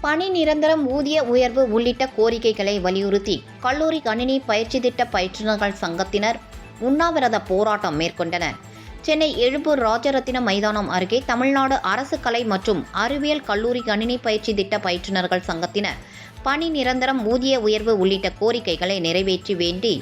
பணி நிரந்தரம், ஊதிய உயர்வு உள்ளிட்ட கோரிக்கைகளை வலியுறுத்தி கல்லூரி கணினி பயிற்சி திட்ட பயிற்றுநர்கள் சங்கத்தினர் உண்ணாவிரத போராட்டம் மேற்கொண்டனர். சென்னை எழும்பூர் ராஜரத்தினம் மைதானம் அருகே தமிழ்நாடு அரசு கலை மற்றும் அறிவியல் கல்லூரி கணினி பயிற்சி திட்ட பயிற்றுநர்கள் சங்கத்தினர் பணி நிரந்தரம், ஊதிய உயர்வு உள்ளிட்ட கோரிக்கைகளை நிறைவேற்றி வேண்டி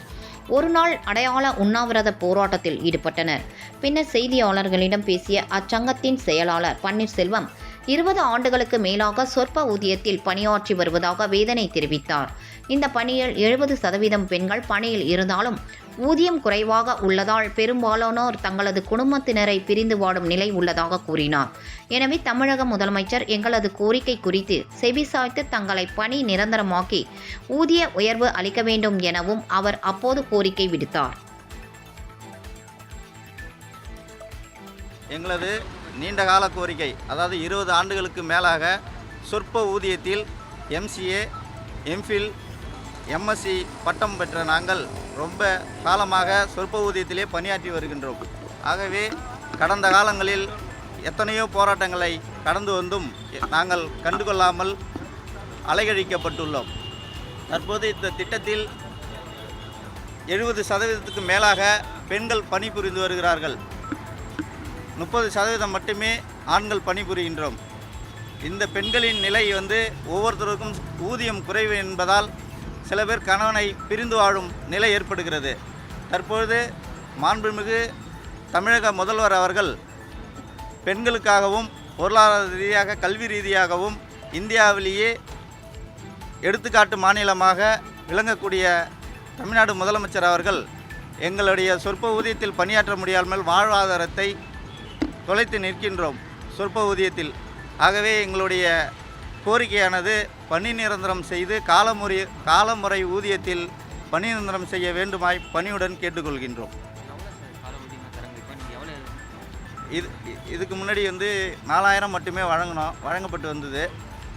ஒருநாள் அடையாள உண்ணாவிரத போராட்டத்தில் ஈடுபட்டனர். பின்னர் செய்தியாளர்களிடம் பேசிய அச்சங்கத்தின் செயலாளர் பன்னீர்செல்வம் 20 ஆண்டுகளுக்கு மேலாக சொற்ப ஊதியத்தில் பணியாற்றி வருவதாக வேதனை தெரிவித்தார். இந்த பணியில் 70% பெண்கள் பணியில் இருந்தாலும் ஊதியம் குறைவாக உள்ளதால் பெரும்பாலானோர் தங்களது குடும்பத்தினரை பிரிந்து வாடும் நிலை உள்ளதாக கூறினார். எனவே தமிழக முதலமைச்சர் எங்களது கோரிக்கை குறித்து செவிசாய்த்து தங்களை பணி நிரந்தரமாக்கி ஊதிய உயர்வு அளிக்க வேண்டும் எனவும் அவர் அப்போது கோரிக்கை விடுத்தார். எங்களது நீண்டகால கோரிக்கை, அதாவது 20 ஆண்டுகளுக்கு மேலாக சொற்ப ஊதியத்தில் MCA, MPhil, MSc பட்டம் பெற்ற நாங்கள் ரொம்ப காலமாக சொற்ப ஊதியத்திலே பணியாற்றி வருகின்றோம். ஆகவே கடந்த காலங்களில் எத்தனையோ போராட்டங்களை கடந்து வந்தும் நாங்கள் கண்டுகொள்ளாமல் அலைகழிக்கப்பட்டுள்ளோம். தற்போது இந்த திட்டத்தில் 70% மேலாக பெண்கள் பணிபுரிந்து வருகிறார்கள். 30% மட்டுமே ஆண்கள் பணிபுரிகின்றோம். இந்த பெண்களின் நிலை ஒவ்வொருத்தருக்கும் ஊதியம் குறைவு என்பதால் சில பேர் கணவனை பிரிந்து வாழும் நிலை ஏற்படுகிறது. தற்பொழுது மாண்புமிகு தமிழக முதல்வர் அவர்கள் பெண்களுக்காகவும் பொருளாதார ரீதியாக, கல்வி ரீதியாகவும் இந்தியாவிலேயே எடுத்துக்காட்டு மாநிலமாக விளங்கக்கூடிய தமிழ்நாடு முதலமைச்சர் அவர்கள் எங்களுடைய சொற்ப ஊதியத்தில் பணியாற்ற முடியாமல் வாழ்வாதாரத்தை தொலைத்து நிற்கின்றோம் சொற்ப ஊதியத்தில். ஆகவே எங்களுடைய கோரிக்கையானது பணி நிரந்தரம் செய்து காலமுறை ஊதியத்தில் பணி நிரந்தரம் செய்ய வேண்டுமாய் பணியுடன் கேட்டுக்கொள்கின்றோம். இதுக்கு முன்னாடி 4000 மட்டுமே வழங்கப்பட்டு வந்தது.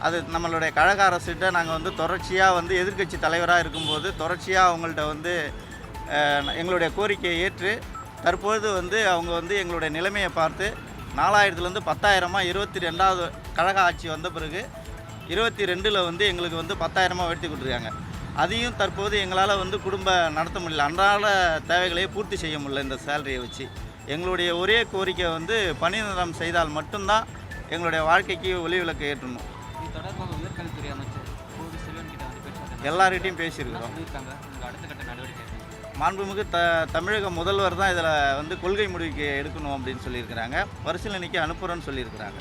அது நம்மளுடைய கழக அரசிட்ட நாங்கள் தொடர்ச்சியாக எதிர்க்கட்சி தலைவராக இருக்கும்போது தொடர்ச்சியாக அவங்கள்ட்ட எங்களுடைய கோரிக்கையை ஏற்று தற்பொழுது அவங்க எங்களுடைய நிலைமையை பார்த்து 4000லேருந்து 10,000 22வது கழக ஆட்சி வந்த பிறகு 22ல் எங்களுக்கு 10,000 உயர்த்தி கொடுத்துருக்காங்க. அதையும் தற்போது எங்களால் குடும்ப நடத்த முடியல, அன்றாட தேவைகளை பூர்த்தி செய்ய முடியல. இந்த சேலரியை வச்சு எங்களுடைய ஒரே கோரிக்கை பணி நிரந்தரம் செய்தால் மட்டும்தான் எங்களுடைய வாழ்க்கைக்கு ஒளி விளக்கு ஏற்றணும். எல்லார்கிட்டையும் பேசியிருக்கிறோம். மாண்புமிகு தமிழக முதல்வர் தான் இதில் கொள்கை முடிவுக்கு எடுக்கணும் அப்படின்னு சொல்லியிருக்கிறாங்க. பரிசீலனைக்கு அனுப்புகிறோன்னு சொல்லியிருக்கிறாங்க.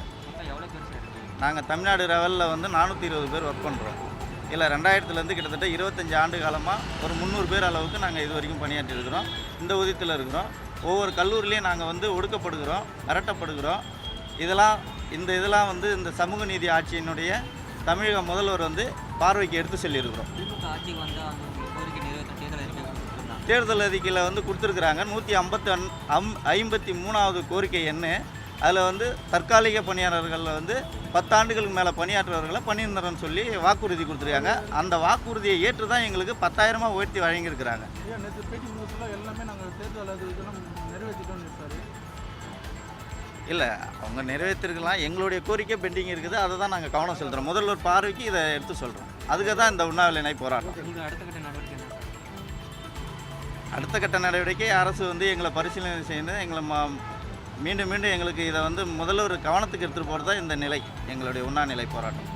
நாங்கள் தமிழ்நாடு லெவலில் 420 பேர் ஒர்க் பண்ணுறோம். இல்லை 2000லேருந்து கிட்டத்தட்ட 25 ஆண்டு காலமாக ஒரு 300 பேர் அளவுக்கு நாங்கள் இது வரைக்கும் பணியாற்றி இருக்கிறோம். இந்த ஊதியத்தில் இருக்கிறோம். ஒவ்வொரு கல்லூரிலையும் நாங்கள் ஒடுக்கப்படுகிறோம், மிரட்டப்படுகிறோம். இதெல்லாம் இந்த சமூக நீதி ஆட்சியினுடைய தமிழக முதல்வர் பார்வைக்கு எடுத்து சொல்லியிருக்கிறோம். தேர்தல் அறிக்கையில் கொடுத்துருக்குறாங்க. 153வது கோரிக்கை என்ன, அதில் தற்காலிக பணியாளர்கள் 10 ஆண்டுகளுக்கு மேலே பணியாற்றுறவர்களை பணி நிரந்தரம் சொல்லி வாக்குறுதி கொடுத்துருக்காங்க. அந்த வாக்குறுதியை ஏற்று தான் எங்களுக்கு 10,000 உயர்த்தி வழங்கியிருக்கிறாங்க. இல்லை, அவங்க நிறைவேற்றிருக்கலாம். எங்களுடைய கோரிக்கை பெண்டிங் இருக்குது. அதை தான் நாங்கள் கவனம் செலுத்துகிறோம். முதல்வர் பார்வைக்கு இதை எடுத்து சொல்கிறோம். அதுக்கு தான் இந்த உண்ணாவிலை போராட்டம். அடுத்த கட்ட நடவடிக்கை அரசு எங்களை பரிசீலனை செய்யணும். எங்களை மீண்டும் எங்களுக்கு இதை முதல்வர் கவனத்துக்கு எடுத்துகிட்டு போகிறது தான் இந்த நிலை, எங்களுடைய உண்ணாநிலை போராட்டம்.